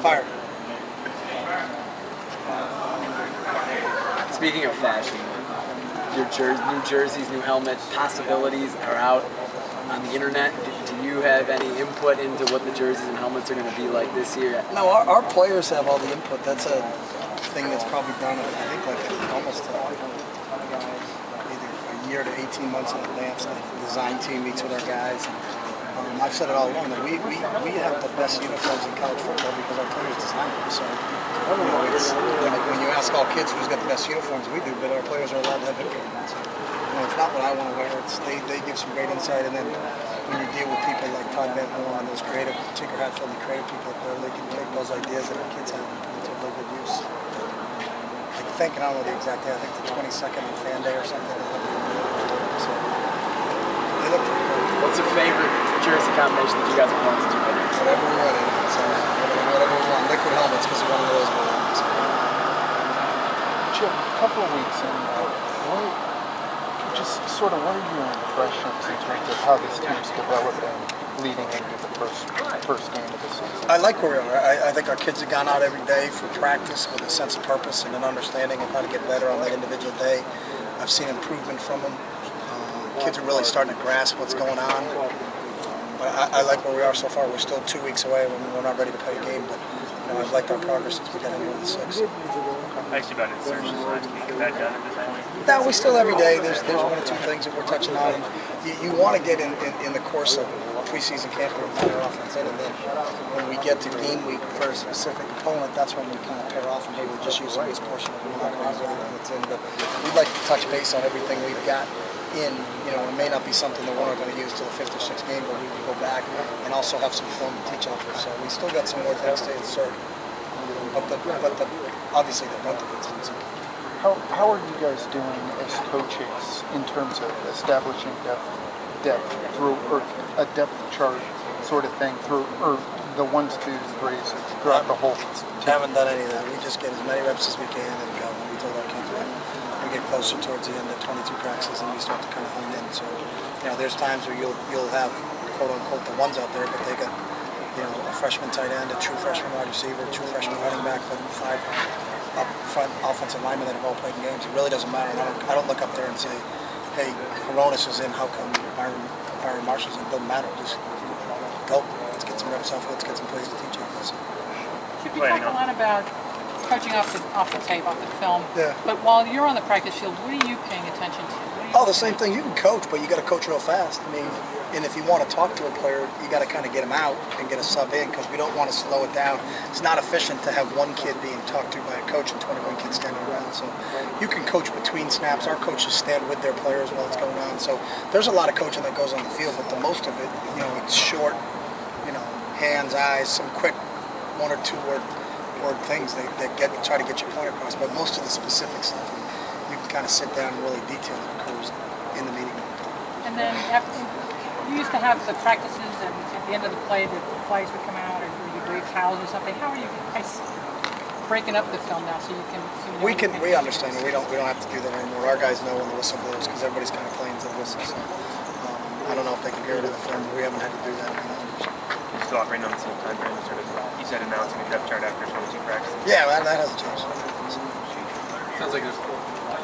Fire. Speaking of fashion, new jerseys, new helmet possibilities are out on the internet. Do you have any input into what the jerseys and helmets are going to be like this year? No, our players have all the input. That's a thing that's probably done, I think, like almost either a year to 18 months in advance. The design team meets with our guys. I've said it all along that we have the best uniforms in college football because our players design them. So it's like when you ask all kids who's got the best uniforms, we do, but our players are allowed to have input. So, it's not what I want to wear. They give some great insight, and then when you deal with people like Todd Van Horn and those creative, Tinker Hatfield, the creative people up there, they can take those ideas that our kids have and put them to real good use. I think, and I don't know the exact day, I think the 22nd of Fan Day or something. So they look pretty good. What's your favorite jersey combination that you guys have worn since you've been here? Whatever we want in. So whatever we want. Liquid helmets because we want one of those ones. Chip, a couple of weeks in, what are your impressions in terms of how this team's developing leading into the first game of the season? I like where we are. I think our kids have gone out every day for practice with a sense of purpose and an understanding of how to get better on that individual day. I've seen improvement from them. Kids are really starting to grasp what's going on. I like where we are so far. We're still 2 weeks away when we're not ready to play a game, but I've liked our progress since we got into the 6th. Actually, about insertions last week. Is that done at this point? No, we still every day. There's one or two things that we're touching on. You want to get in the course of preseason camp where we put our offense in, and then when we get to game week for a specific opponent, that's when we kind of pair off and hey, we're just using this portion of it. We're not going to use everything that's in, but we'd like to touch base on everything we've got in. It may not be something that we're not going to use till the 5th or 6th game, but we can go back and also have some film to teach off of. So we still got some more things to insert. But obviously the brunt of it's in. How are you guys doing as coaches in terms of establishing depth through or a depth chart sort of thing through or the 1s, 2s, 3s throughout the whole team? Haven't done any of that. We just get as many reps as we can and go. We told our kids we get closer towards the end of 22 practices and we start to kind of hone in. So there's times where you'll have quote unquote the 1s out there, but they got a freshman tight end, a true freshman wide receiver, 2 freshman running back, but 5 up front offensive linemen that have all played in games. It really doesn't matter. I don't look up there and say, hey, Coronis is in, how come Byron Marshall's in? It doesn't matter. Just go. Let's get some reps off. Let's get some plays to teach off. You talk a lot about coaching off the tape, off the film. Yeah. But while you're on the practice field, what are you paying attention to? The same thing. You can coach, but you got to coach real fast. And if you want to talk to a player, you got to kind of get him out and get a sub in because we don't want to slow it down. It's not efficient to have one kid being talked to by a coach and 21 kids standing around. So you can coach between snaps. Our coaches stand with their players while it's going on. So there's a lot of coaching that goes on the field, but the most of it, it's short, hands, eyes, some quick 1 or 2 word things that try to get your point across. But most of the specific stuff, you can kind of sit down and really detail that occurs in the meeting. And then you used to have the practices, and at the end of the play, the flags would come out, or you'd wave towels or something. How are you guys breaking up the film now so you can? We understand. We don't have to do that anymore. Our guys know when the whistle blows because everybody's kind of playing to the whistle. So I don't know if they can hear it in the film. We haven't had to do that. You're still operating on the same time frame, you said announcing a depth chart after 22 practices. Yeah, that hasn't changed. Sounds like there's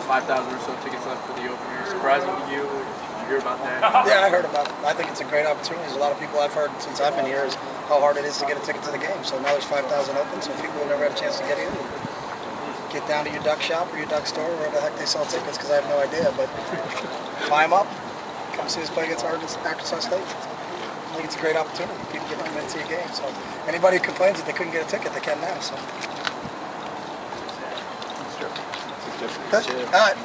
5,000 or so tickets left for the opener. Surprising to you? Did you hear about that? Yeah, I heard about it. I think it's a great opportunity. There's a lot of people I've heard since I've been here is how hard it is to get a ticket to the game. So now there's 5,000 open, so people have never had a chance to get in. Get down to your duck shop or your duck store, wherever the heck they sell tickets, because I have no idea. But climb up, come see us play against Arkansas State. I think it's a great opportunity. People get to come into your game. So anybody who complains that they couldn't get a ticket, they can now. So. Thanks, Joe. All right.